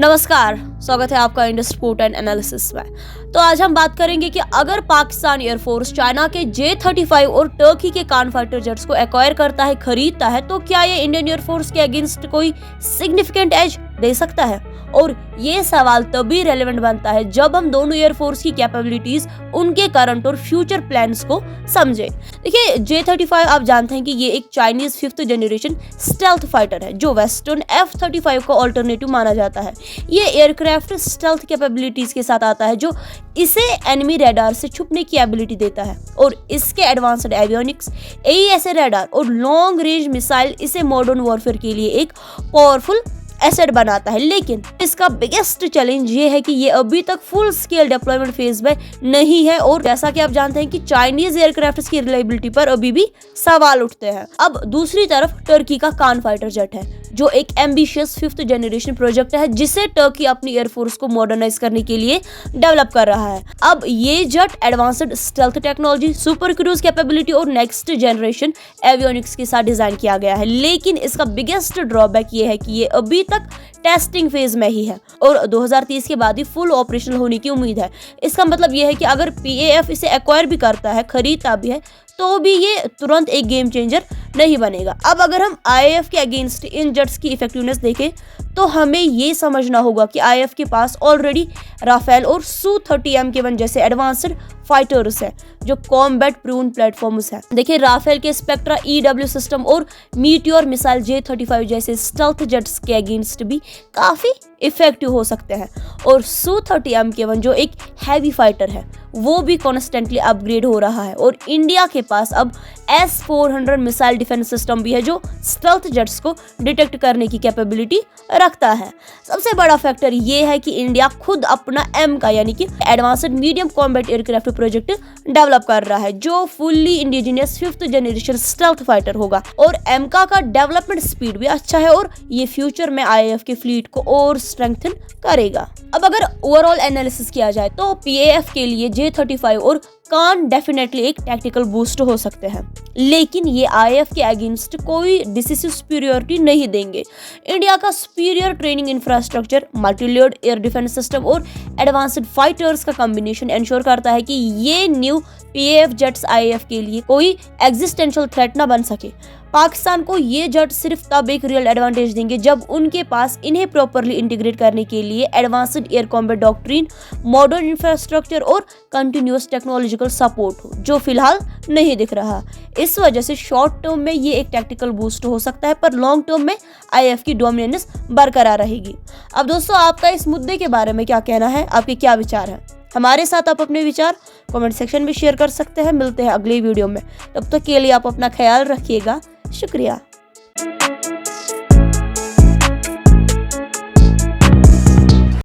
नमस्कार, स्वागत है आपका इंडस स्पोर्ट एंड एनालिसिस में। तो आज हम बात करेंगे कि अगर पाकिस्तान एयरफोर्स चाइना के J-35 और टर्की के कान फाइटर जेट्स को एक्वायर करता है, खरीदता है, तो क्या ये इंडियन एयरफोर्स के अगेंस्ट कोई सिग्निफिकेंट एज दे सकता है? और ये सवाल तभी रेलेवेंट बनता है जब हम दोनों एयरफोर्स की कैपेबिलिटीज, उनके करंट और फ्यूचर प्लान्स को समझें। देखिए, J-35 आप जानते हैं कि ये एक Chinese 5th generation stealth fighter है जो वेस्टर्न F-35 का ऑल्टरनेटिव माना जाता है। ये एयरक्राफ्ट स्टेल्थ कैपेबिलिटीज के साथ आता है जो इसे एनिमी रडार से छुपने की एबिलिटी देता है, और इसके एडवांस्ड एवियोनिक्स, AESA रडार और लॉन्ग रेंज मिसाइल इसे मॉडर्न वॉरफेयर के लिए एक पावरफुल एसेट बनाता है। लेकिन इसका बिगेस्ट चैलेंज ये है कि ये अभी तक फुल स्केल डिप्लॉयमेंट फेज में नहीं है, और जैसा कि आप जानते हैं कि चाइनीज एयरक्राफ्ट की रिलायबिलिटी पर अभी भी सवाल उठते हैं। अब दूसरी तरफ टर्की का कान फाइटर जेट है जो एक एम्बिशियस 5th जनरेशन प्रोजेक्ट है जिसे टर्की अपनी एयरफोर्स को मॉडर्नाइज करने के लिए डेवलप कर रहा है। अब ये jet advanced stealth technology, super cruise capability और नेक्स्ट जनरेशन एवियोनिक्स के साथ डिजाइन किया गया है। लेकिन इसका बिगेस्ट ड्रॉबैक ये है कि ये अभी तक टेस्टिंग फेज में ही है और 2030 के बाद ही फुल ऑपरेशनल होने की उम्मीद है। इसका मतलब ये है कि अगर PAF इसे एक्वायर भी करता है, खरीदता भी है, तो भी ये तुरंत एक गेम चेंजर नहीं बनेगा। अब अगर हम IAF के अगेंस्ट इन जेट्स की इफेक्टिवनेस देखें तो हमें ये समझना होगा कि IAF के पास ऑलरेडी राफेल और Su-30 MK1 जैसे एडवांस्ड फाइटर्स है जो कॉम्बैट प्रूवन प्लेटफॉर्म्स है। देखिए, राफेल के स्पेक्ट्रा EW सिस्टम और मीटियोर मिसाइल J-35 जैसे स्टेल्थ जेट्स के अगेंस्ट भी काफी इफेक्टिव हो सकते हैं, और Su-30 MK1 जो एक हैवी फाइटर है वो भी कॉन्स्टेंटली अपग्रेड हो रहा है, और इंडिया के पास अब S-400 मिसाइल डिफेंस सिस्टम भी है जो स्टेल्थ जेट्स को डिटेक्ट करने की कैपेबिलिटी रखता है। सबसे बड़ा फैक्टर ये है कि इंडिया खुद अपना M का यानी कि advanced medium combat aircraft project develop कर रहा है जो fully indigenous 5th generation stealth fighter होगा, और M का डेवलपमेंट स्पीड भी अच्छा है और ये फ्यूचर में IAF के फ्लीट को और स्ट्रेंथन करेगा। अब अगर ओवरऑल एनालिसिस किया जाए तो PAF के लिए J-35 और कान डेफिनेटली एक टैक्टिकल बूस्ट हो सकते हैं, लेकिन ये IAF के अगेंस्ट कोई डिसिसिव सुपीरियरिटी नहीं देंगे। इंडिया का superior training infrastructure, multi layered air defence system और एडवांस्ड फाइटर्स का कॉम्बिनेशन इंश्योर करता है कि ये न्यू PAF जेट्स IAF के लिए कोई एग्जिस्टेंशियल थ्रेट ना बन सके। पाकिस्तान को ये जेट सिर्फ तब एक रियल एडवांटेज देंगे जब उनके पास इन्हें प्रॉपरली इंटीग्रेट करने के लिए advanced air combat doctrine, modern infrastructure और कंटिन्यूअस टेक्नोलॉजिकल सपोर्ट हो, जो फिलहाल नहीं दिख रहा। इस वजह से शॉर्ट टर्म में ये एक टैक्टिकल बूस्ट हो सकता है, पर लॉन्ग टर्म में IAF की डोमिनेंस बरकरार रहेगी। अब दोस्तों, आपका इस मुद्दे के बारे में क्या कहना है? आपके क्या विचार हैं? हमारे साथ आप अपने विचार कमेंट सेक्शन में शेयर कर सकते हैं। मिलते हैं अगली वीडियो में, तब तक के लिए आप अपना ख्याल रखिएगा। शुक्रिया।